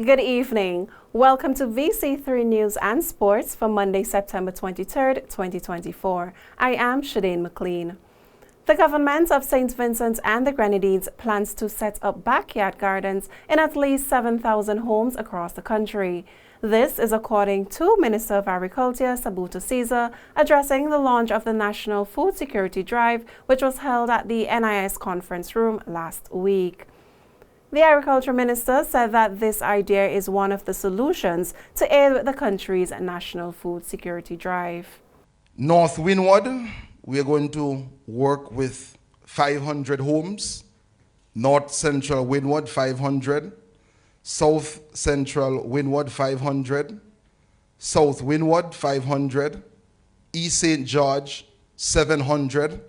Good evening. Welcome to VC3 News and Sports for Monday, September 23rd, 2024. I am Shadane McLean. The government of St. Vincent and the Grenadines plans to set up backyard gardens in at least 7,000 homes across the country. This is according to Minister of Agriculture Sabuto Caesar addressing the launch of the National Food Security Drive, which was held at the NIS conference room last week. The Agriculture Minister said that this idea is one of the solutions to aid the country's national food security drive. North Windward, we are going to work with 500 homes. North Central Windward, 500. South Central Windward, 500. South Windward, 500. East St. George, 700.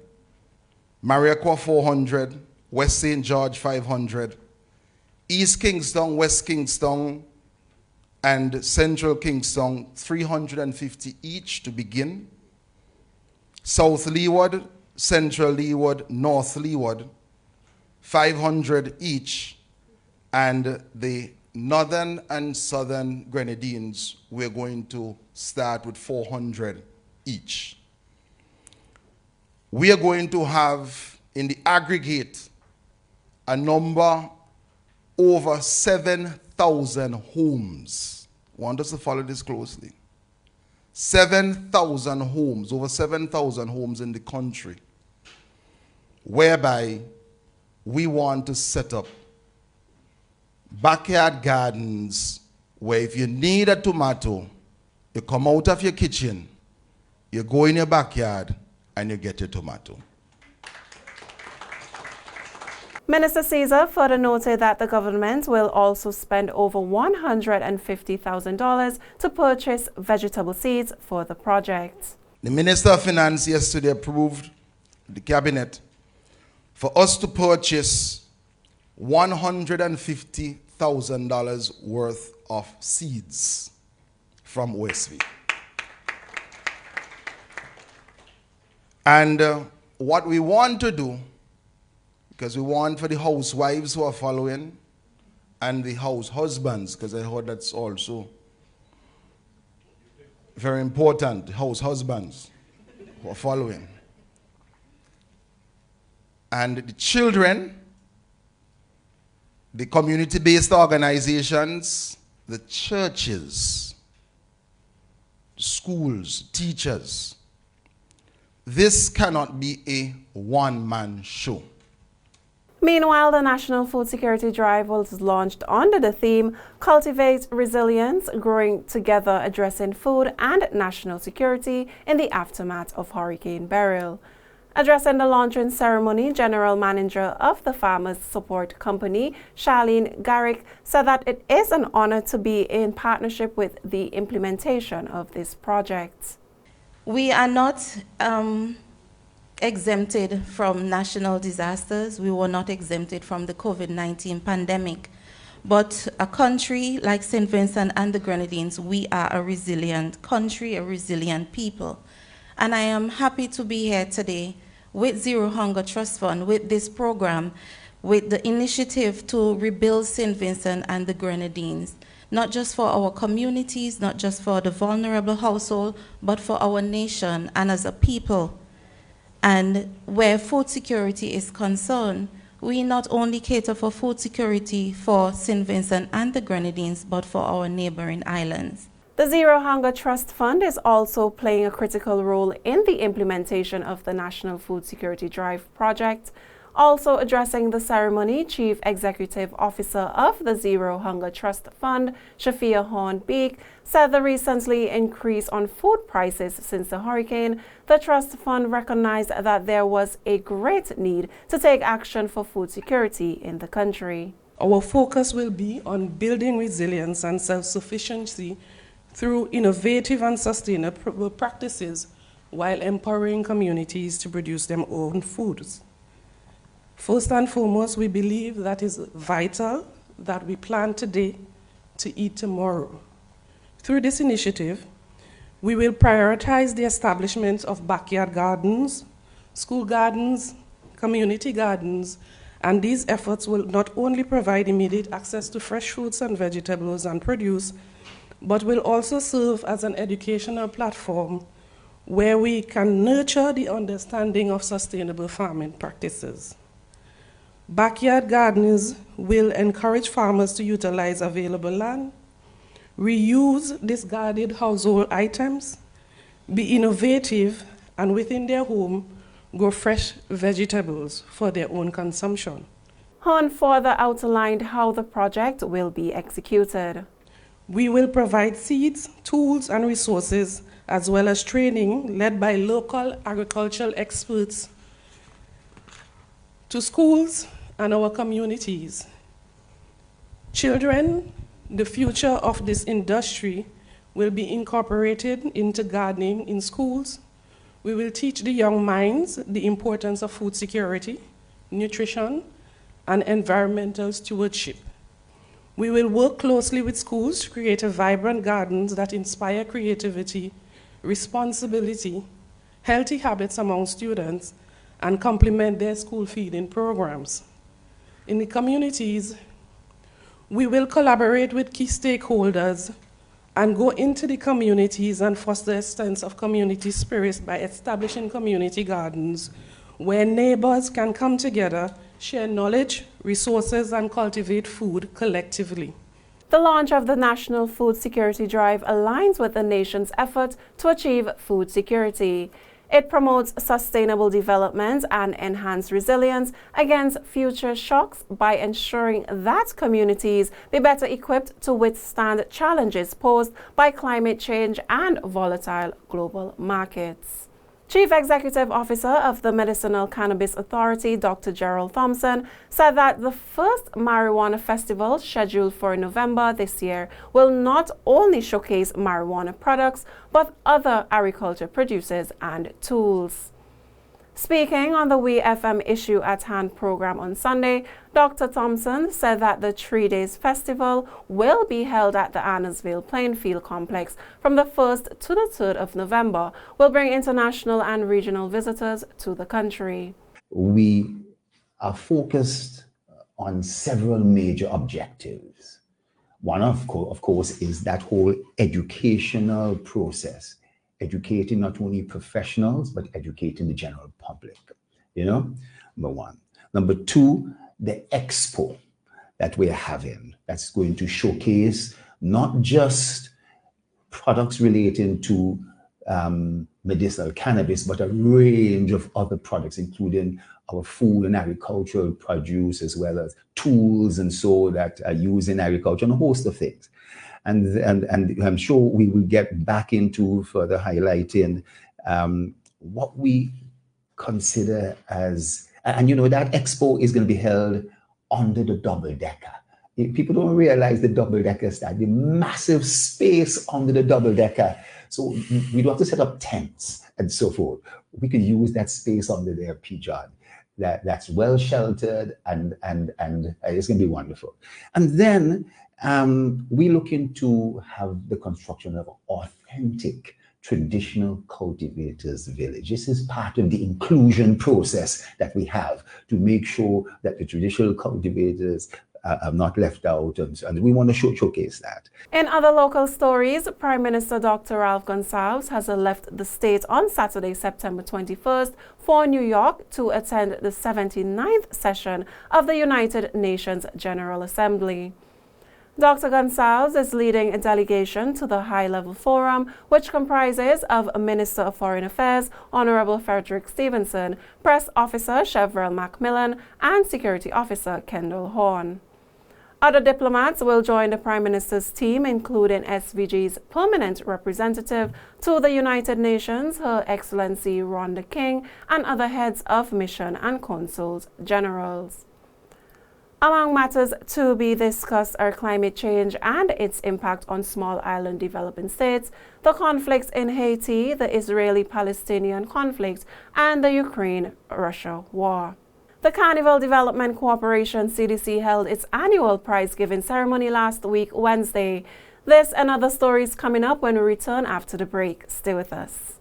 Mariaqua, 400. West St. George, 500. East Kingston, West Kingston, and Central Kingston, 350 each to begin. South Leeward, Central Leeward, North Leeward, 500 each. And the Northern and Southern Grenadines, we're going to start with 400 each. We are going to have, in the aggregate, a number over 7,000 homes. I want us to follow this closely. 7,000 homes, over 7,000 homes in the country, whereby we want to set up backyard gardens where if you need a tomato, you come out of your kitchen, you go in your backyard, and you get your tomato. Minister Caesar further noted that the government will also spend over $150,000 to purchase vegetable seeds for the project. The Minister of Finance yesterday approved the cabinet for us to purchase $150,000 worth of seeds from OSV. And what we want to do, because we want for the housewives who are following and the house husbands, because I heard that's also very important, house husbands who are following. And the children, the community-based organizations, the churches, schools, teachers. This cannot be a one-man show. Meanwhile, the National Food Security Drive was launched under the theme Cultivate Resilience, Growing Together, Addressing Food and National Security in the Aftermath of Hurricane Beryl. Addressing the launching ceremony, General Manager of the Farmers Support Company, Charlene Garrick, said that it is an honor to be in partnership with the implementation of this project. We are not exempted from national disasters. We were not exempted from the COVID-19 pandemic. But a country like St. Vincent and the Grenadines, we are a resilient country, a resilient people. And I am happy to be here today with Zero Hunger Trust Fund, with this program, with the initiative to rebuild St. Vincent and the Grenadines, not just for our communities, not just for the vulnerable household, but for our nation and as a people. And where food security is concerned, we not only cater for food security for St. Vincent and the Grenadines, but for our neighboring islands. The Zero Hunger Trust Fund is also playing a critical role in the implementation of the National Food Security Drive project. Also addressing the ceremony, Chief Executive Officer of the Zero Hunger Trust Fund, Shafia Horn-Beek, said the recently increase on food prices since the hurricane, the Trust Fund recognized that there was a great need to take action for food security in the country. Our focus will be on building resilience and self-sufficiency through innovative and sustainable practices while empowering communities to produce their own foods. First and foremost, we believe that it is vital that we plan today to eat tomorrow. Through this initiative, we will prioritize the establishment of backyard gardens, school gardens, community gardens, And these efforts will not only provide immediate access to fresh fruits and vegetables and produce, but will also serve as an educational platform where we can nurture the understanding of sustainable farming practices. Backyard gardens will encourage farmers to utilize available land, reuse discarded household items, be innovative, and within their home, grow fresh vegetables for their own consumption. Horn further outlined how the project will be executed. We will provide seeds, tools, and resources, as well as training led by local agricultural experts to schools and our communities. Children, the future of this industry, will be incorporated into gardening in schools. We will teach the young minds the importance of food security, nutrition, and environmental stewardship. We will work closely with schools to create vibrant gardens that inspire creativity, responsibility, healthy habits among students, and complement their school feeding programs. In the communities, we will collaborate with key stakeholders and go into the communities and foster a sense of community spirit by establishing community gardens where neighbors can come together, share knowledge, resources, and cultivate food collectively. The launch of the National Food Security Drive aligns with the nation's effort to achieve food security. It promotes sustainable development and enhanced resilience against future shocks by ensuring that communities be better equipped to withstand challenges posed by climate change and volatile global markets. Chief Executive Officer of the Medicinal Cannabis Authority, Dr. Gerald Thompson, said that the first marijuana festival scheduled for November this year will not only showcase marijuana products, but other agriculture producers and tools. Speaking on the WeFM Issue at Hand program on Sunday, Dr. Thompson said that the 3-day festival will be held at the Annersville Plainfield Complex from the 1st to the 3rd of November, will bring international and regional visitors to the country. We are focused on several major objectives. One, of course, is that whole educational process. Educating not only professionals, but educating the general public, number one. Number two, the expo that we're having, that's going to showcase not just products relating to medicinal cannabis, but a range of other products, including our food and agricultural produce, as well as tools and so that are used in agriculture, and a host of things. And I'm sure we will get back into further highlighting what we consider as, and that expo is going to be held under the double-decker. People don't realize the double-decker style, the massive space under the double-decker. So we don't have to set up tents and so forth. We could use that space under there, P-John. That's well sheltered and it's going to be wonderful. And then we're looking to have the construction of authentic traditional cultivators' village. This is part of the inclusion process that we have to make sure that the traditional cultivators are not left out, and we want to showcase that. In other local stories, Prime Minister Dr. Ralph Gonsalves has left the state on Saturday, September 21st for New York to attend the 79th session of the United Nations General Assembly. Dr. Gonsalves is leading a delegation to the high-level forum, which comprises of Minister of Foreign Affairs, Honorable Frederick Stevenson, Press Officer Chevrel Macmillan, and Security Officer Kendall Horn. Other diplomats will join the Prime Minister's team, including SVG's permanent representative to the United Nations, Her Excellency Rhonda King, and other heads of mission and consuls generals. Among matters to be discussed are climate change and its impact on small island developing states, the conflicts in Haiti, the Israeli-Palestinian conflict, and the Ukraine-Russia war. The Carnival Development Corporation, CDC, held its annual prize-giving ceremony last week, Wednesday. This and other stories coming up when we return after the break. Stay with us.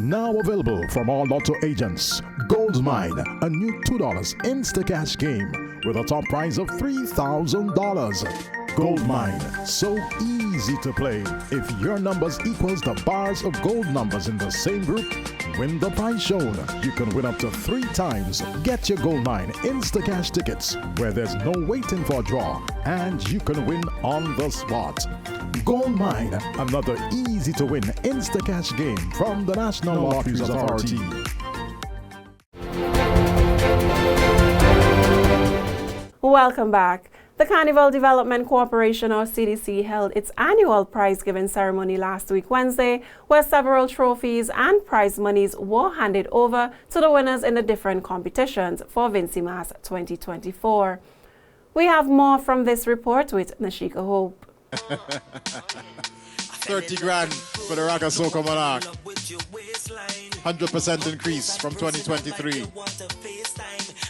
Now available from all lotto agents. Gold Mine, a new $2 Insta-Cash game with a top prize of $3,000. Gold Mine, so easy to play. If your numbers equals the bars of gold numbers in the same group, win the prize shown. You can win up to 3 times. Get your Gold Mine Insta-Cash tickets where there's no waiting for a draw and you can win on the spot. Gold Mine, another easy to win Insta-Cash game from the National Lotteries Authority. Welcome back. The Carnival Development Corporation, or CDC, held its annual prize-giving ceremony last week, Wednesday, where several trophies and prize monies were handed over to the winners in the different competitions for VC3 2024. We have more from this report with Nashika Hope. 30 grand for the Raga Soca Monarch. 100% increase from 2023.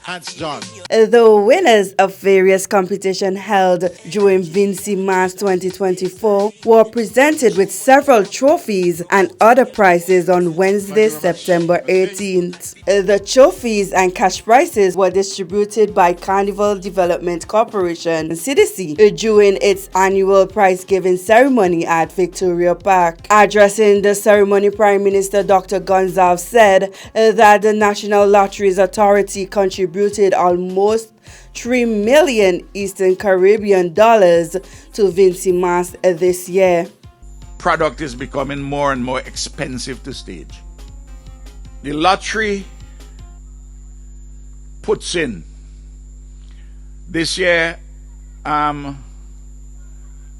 Hans John. The winners of various competitions held during VC3 2024 were presented with several trophies and other prizes on Wednesday, September 18th. The trophies and cash prizes were distributed by Carnival Development Corporation, CDC, during its annual prize-giving ceremony at Victoria Park. Addressing the ceremony, Prime Minister Dr. Gonzalez said that the National Lotteries Authority contributed almost $3 million Eastern Caribbean dollars to VC3 this year. Product is becoming more and more expensive to stage. The lottery puts in this year,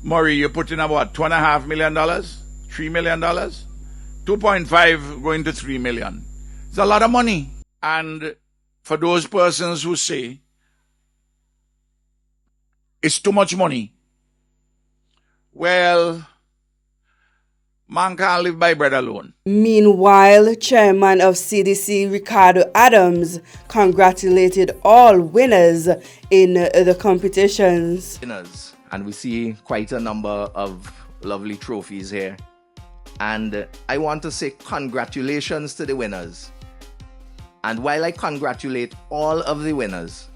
Maury, you put in about $2.5 million, $3 million, 2.5 going to 3 million. It's a lot of money. And for those persons who say it's too much money, well, man can't live by bread alone. Meanwhile, Chairman of CDC Ricardo Adams congratulated all winners in the competitions. And we see quite a number of lovely trophies here. And I want to say congratulations to the winners. And while I congratulate all of the winners,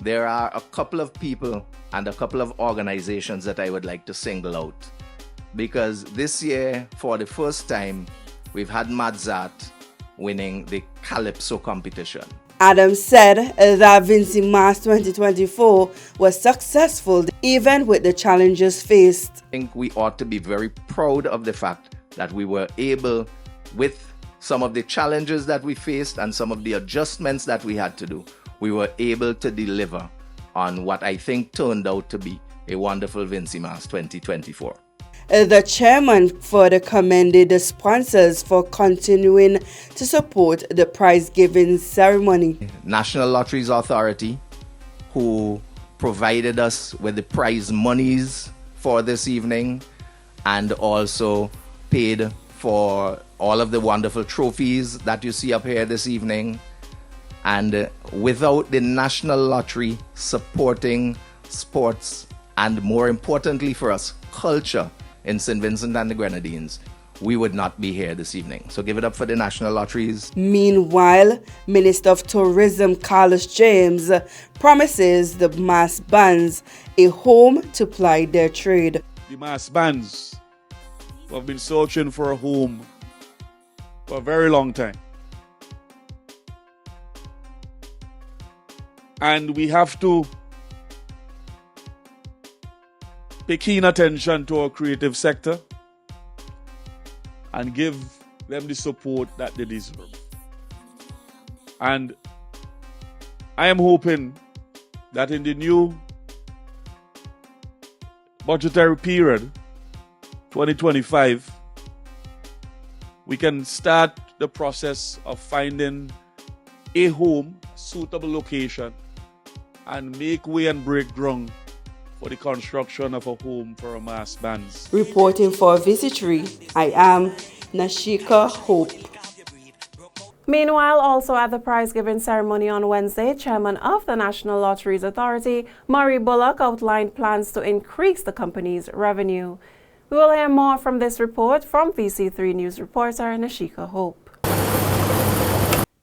there are a couple of people and a couple of organizations that I would like to single out. Because this year, for the first time, we've had Madzat winning the Calypso competition. Adams said that VC3 2024 was successful even with the challenges faced. I think we ought to be very proud of the fact that we were able, with some of the challenges that we faced and some of the adjustments that we had to do, we were able to deliver on what I think turned out to be a wonderful VC3 2024. The chairman further commended the sponsors for continuing to support the prize-giving ceremony. National Lotteries Authority, who provided us with the prize monies for this evening and also paid for all of the wonderful trophies that you see up here this evening. And without the National Lottery supporting sports and, more importantly for us, culture in St. Vincent and the Grenadines, we would not be here this evening. So give it up for the National Lotteries. Meanwhile, Minister of Tourism Carlos James promises the mass bands a home to ply their trade. The mass bands who have been searching for a home for a very long time. And we have to pay keen attention to our creative sector and give them the support that they deserve. And I am hoping that in the new budgetary period, 2025, we can start the process of finding a home, suitable location, and make way and break ground for the construction of a home for a mass bands. Reporting for VC3, I am Nashika Hope. Meanwhile, also at the prize-giving ceremony on Wednesday, Chairman of the National Lotteries Authority, Murray Bullock, outlined plans to increase the company's revenue. We will hear more from this report from VC3 News reporter Nashika Hope.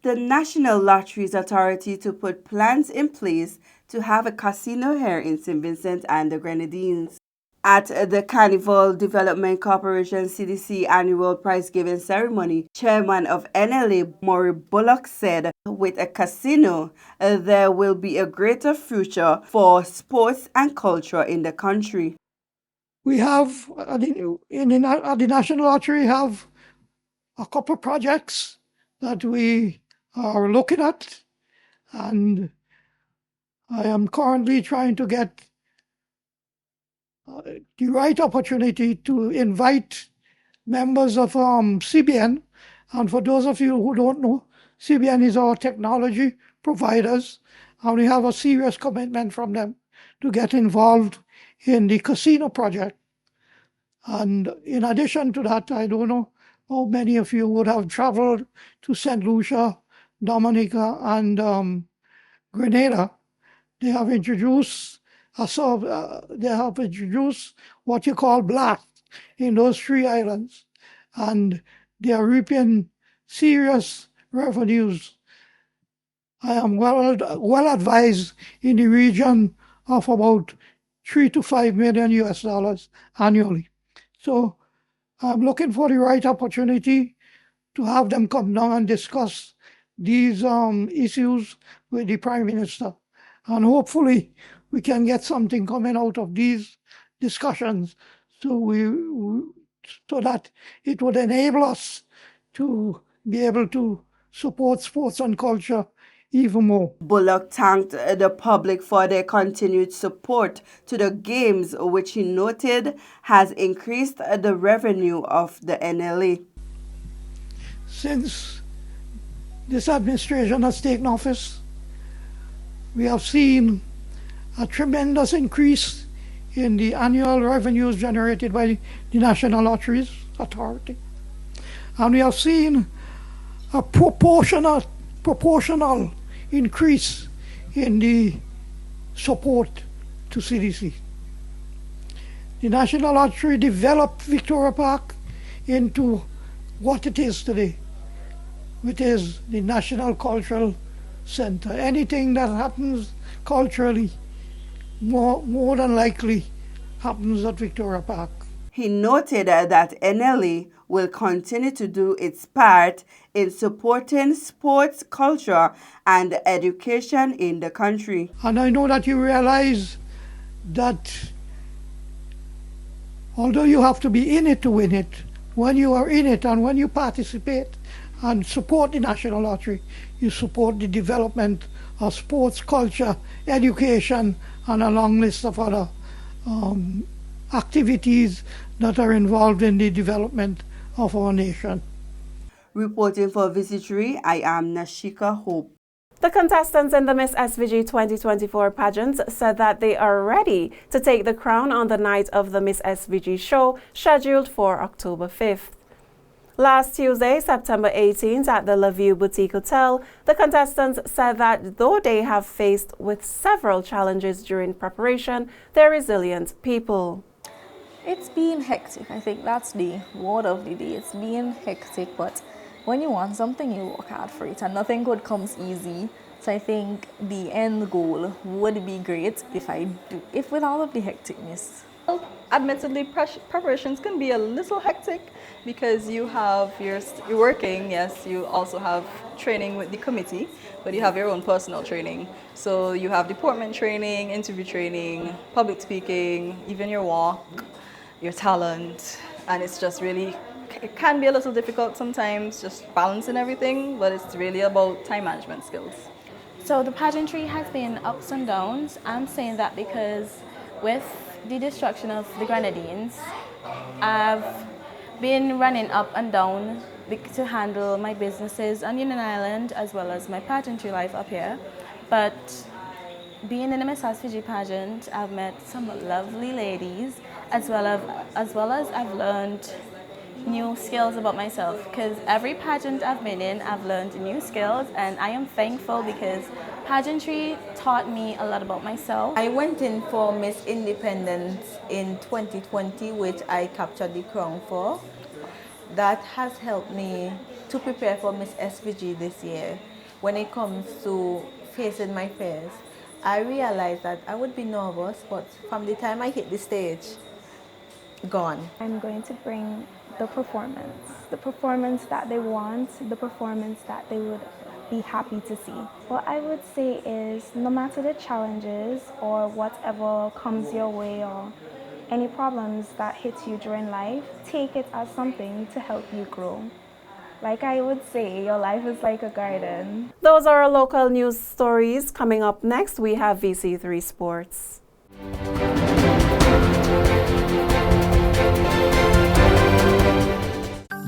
The National Lotteries Authority to put plans in place to have a casino here in St. Vincent and the Grenadines. At the Carnival Development Corporation CDC annual prize-giving ceremony, Chairman of NLA Maury Bullock said, with a casino, there will be a greater future for sports and culture in the country. We have, at the National Lottery, have a couple of projects that we are looking at, and I am currently trying to get the right opportunity to invite members of CBN. And for those of you who don't know, CBN is our technology providers, and we have a serious commitment from them to get involved in the casino project. And in addition to that, I don't know how many of you would have traveled to St. Lucia, Dominica, and Grenada. They have introduced what you call blast in those three islands, and they are reaping serious revenues. I am well advised in the region of about $3 to $5 million US annually. So I'm looking for the right opportunity to have them come down and discuss these issues with the Prime Minister. And hopefully we can get something coming out of these discussions so that it would enable us to be able to support sports and culture even more. Bullock thanked the public for their continued support to the games, which he noted has increased the revenue of the NLA. Since this administration has taken office, we have seen a tremendous increase in the annual revenues generated by the National Lotteries Authority. And we have seen a proportional increase in the support to CDC. The National Lottery developed Victoria Park into what it is today, which is the National Cultural Center. Anything that happens culturally, more than likely happens at Victoria Park. He noted that NLA will continue to do its part in supporting sports, culture, and education in the country. And I know that you realize that although you have to be in it to win it, when you are in it and when you participate and support the National Lottery, you support the development of sports, culture, education, and a long list of other activities that are involved in the development of our nation. Reporting for VC3, I am Nashika Hope. The contestants in the Miss SVG 2024 pageant said that they are ready to take the crown on the night of the Miss SVG show scheduled for October 5th. Last Tuesday, September 18th, at the La Vue Boutique Hotel, the contestants said that though they have faced with several challenges during preparation, they're resilient people. It's been hectic. I think that's the word of the day. It's been hectic, but when you want something, you work hard for it, and nothing good comes easy. So I think the end goal would be great if with all of the hecticness. Well, admittedly, preparations can be a little hectic because you're working, yes, you also have training with the committee, but you have your own personal training. So you have department training, interview training, public speaking, even your walk, your talent, and it's just really, it can be a little difficult sometimes just balancing everything, but it's really about time management skills. So the pageantry has been ups and downs. I'm saying that because with the destruction of the Grenadines, I've been running up and down to handle my businesses on Union Island as well as my pageantry life up here. But being in the Miss SVG pageant, I've met some lovely ladies as well as I've learned new skills about myself, because every pageant I've been in, I've learned new skills, and I am thankful because pageantry taught me a lot about myself. I went in for Miss Independence in 2020, which I captured the crown for. that has helped me to prepare for Miss SVG this year. When it comes to facing my fears, I realized that I would be nervous, but from the time I hit the stage, gone. I'm going to bring the performance that they want, the performance that they would be happy to see. What I would say is, no matter the challenges or whatever comes your way or any problems that hit you during life, take it as something to help you grow. Like I would say, your life is like a garden. Those are our local news stories. Coming up next, we have VC3 Sports.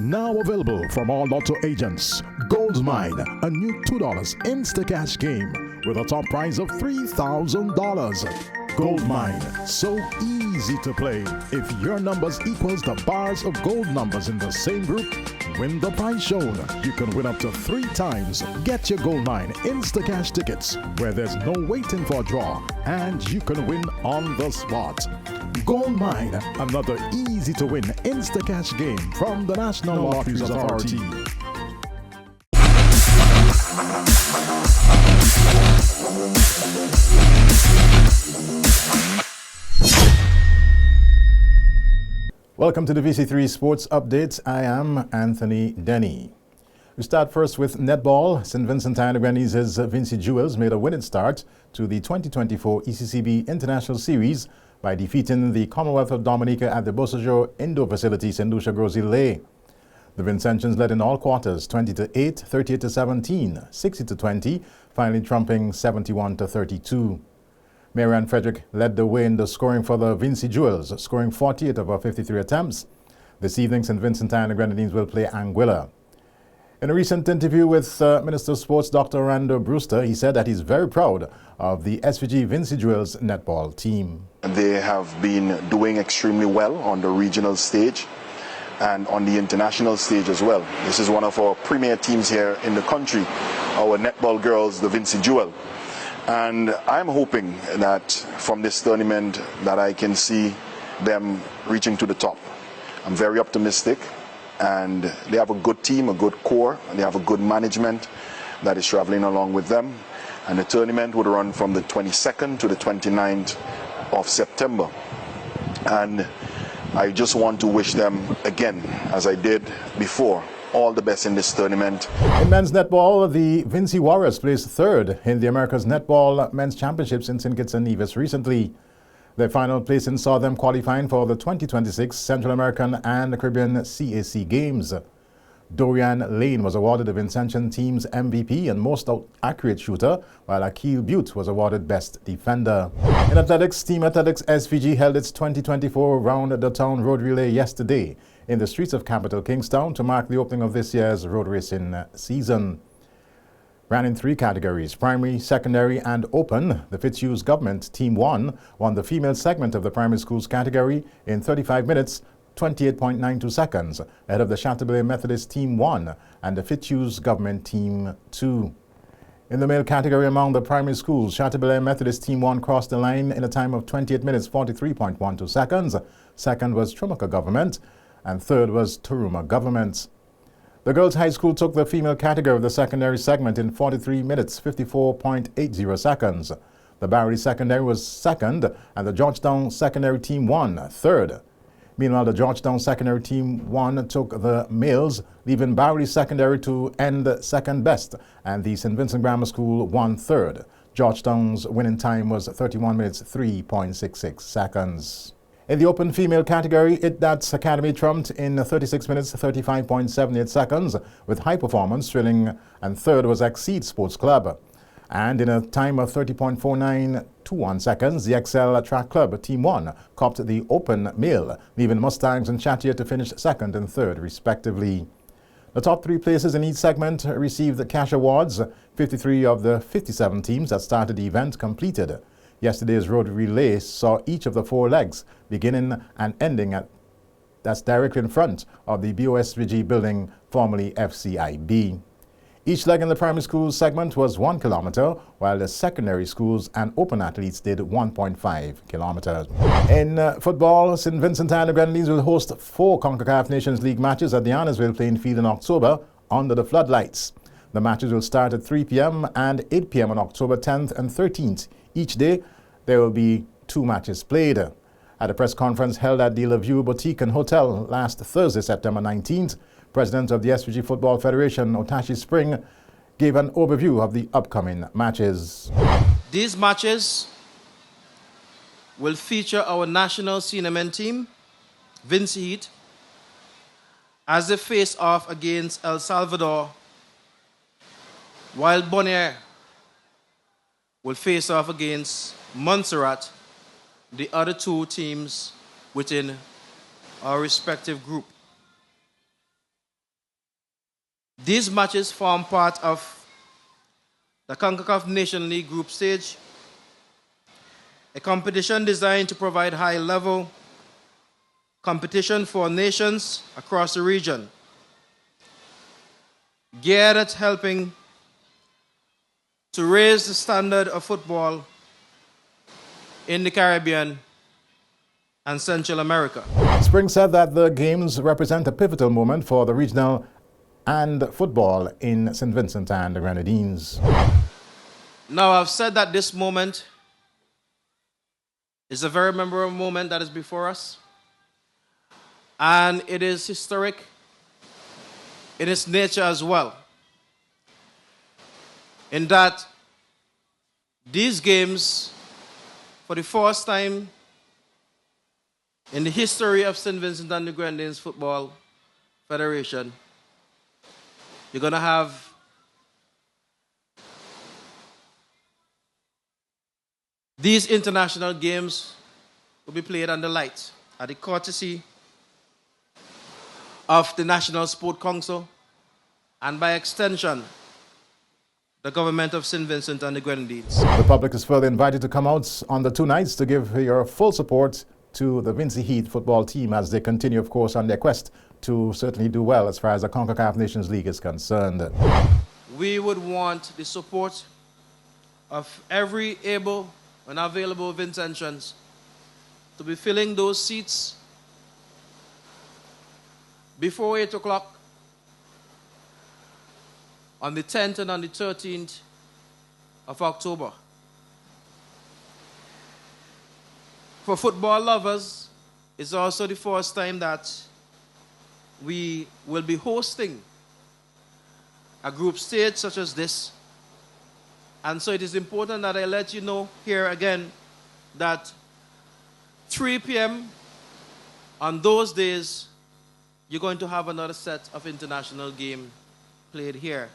Now available from all lotto agents, Gold Mine, a new $2 Insta-Cash game with a top prize of $3,000. Gold Mine, so easy to play. If your numbers equals the bars of gold numbers in the same group, win the prize shown. You can win up to 3 times. Get your Gold Mine Insta-Cash tickets where there's no waiting for a draw and you can win on the spot. Gold Mine, another easy-to-win Insta-Cash game from the National Lotteries Authority. Welcome to the VC3 Sports Updates. I am Anthony Denny. We start first with netball. St. Vincent and the Grenadines' Vinci Jewels made a winning start to the 2024 ECCB International Series by defeating the Commonwealth of Dominica at the Beausejour Indoor Facility, St. Lucia Gros-Îlet. The Vincentians led in all quarters, 20-8, 38-17, 60-20, finally trumping 71-32. Marianne Frederick led the way in the scoring for the Vinci Jewels, scoring 48 of her 53 attempts. This evening, St. Vincent and the Grenadines will play Anguilla. In a recent interview with Minister of Sports Dr. Orlando Brewster, he said that he's very proud of the SVG Vinci Jewels netball team. They have been doing extremely well on the regional stage and on the international stage as well. This is one of our premier teams here in the country, our netball girls, the Vinci Jewel. And I'm hoping that from this tournament that I can see them reaching to the top. I'm very optimistic, and they have a good team, a good core, and they have a good management that is traveling along with them. And the tournament would run from the 22nd to the 29th of September. And I just want to wish them again, as I did before, all the best in this tournament. In men's netball, the Vinci Warriors placed third in the America's Netball Men's Championships in St. Kitts and Nevis recently. Their final placing saw them qualifying for the 2026 Central American and Caribbean CAC Games. Dorian Lane was awarded the Vincentian team's MVP and most accurate shooter, while Akil Butte was awarded Best Defender. In athletics, Team Athletics SVG held its 2024 Round the Town Road Relay yesterday in the streets of capital Kingstown to mark the opening of this year's road racing season. Ran in 3 categories, primary, secondary and open, the Fitzhugh Government Team 1 won the female segment of the primary schools category in 35 minutes, 28.92 seconds, ahead of the Chateaubriand Methodist Team 1 and the Fitzhugh Government Team 2. In the male category among the primary schools, Chateaubriand Methodist Team 1 crossed the line in a time of 28 minutes, 43.12 seconds. Second was Trumuka Government, and third was Turuma Government. The girls' high school took the female category of the secondary segment in 43 minutes, 54.80 seconds. The Barry Secondary was second, and the Georgetown Secondary Team 1 third. Meanwhile, the Georgetown Secondary Team 1 took the males, leaving Barry Secondary to end second best, and the St. Vincent Grammar School won third. Georgetown's winning time was 31 minutes, 3.66 seconds. In the open female category, That's Academy trumped in 36 minutes, 35.78 seconds, with High Performance thrilling, and third was Exceed Sports Club. And in a time of 30.4921 seconds, the Excel Track Club Team 1 copped the open male, leaving Mustangs and Chattier to finish second and third, respectively. The top 3 places in each segment received the cash awards. 53 of the 57 teams that started the event completed. Yesterday's road relay saw each of the 4 legs beginning and ending that's directly in front of the BOSVG building, formerly FCIB. Each leg in the primary schools segment was 1 kilometer, while the secondary schools and open athletes did 1.5 kilometers. In football, St. Vincent and the Grenadines will host 4 CONCACAF Nations League matches at the Annisville playing field in October under the floodlights. The matches will start at 3 p.m. and 8 p.m. on October 10th and 13th. Each day, there will be 2 matches played. At a press conference held at the La View Boutique and Hotel last Thursday, September 19th, President of the SVG Football Federation, Otashi Spring, gave an overview of the upcoming matches. These matches will feature our national senior men team, Vinci Heat, as they face off against El Salvador, while Bonaire will face off against Montserrat, the other 2 teams within our respective group. These matches form part of the CONCACAF Nation League group stage, a competition designed to provide high-level competition for nations across the region, geared at helping to raise the standard of football in the Caribbean and Central America. Spring said that the games represent a pivotal moment for the regional and football in St. Vincent and the Grenadines. Now, I've said that this moment is a very memorable moment that is before us, and it is historic in its nature as well, in that these games, for the first time in the history of St. Vincent and the Grenadines Football Federation, you're going to have these international games will be played under lights at the courtesy of the National Sport Council and by extension the government of St. Vincent and the Grenadines. The public is further invited to come out on the 2 nights to give your full support to the Vinci Heat football team as they continue, of course, on their quest to certainly do well as far as the CONCACAF Nations League is concerned. We would want the support of every able and available Vincentians to be filling those seats before 8 o'clock on the 10th and on the 13th of October. For football lovers, it's also the first time that we will be hosting a group stage such as this. And so it is important that I let you know here again that 3 p.m. on those days, you're going to have another set of international game played here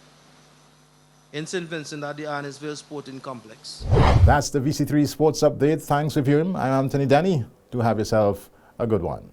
in St. Vincent at the Arnisville Sporting Complex. That's the VC3 Sports Update. Thanks for viewing. I'm Anthony Denny. Do have yourself a good one.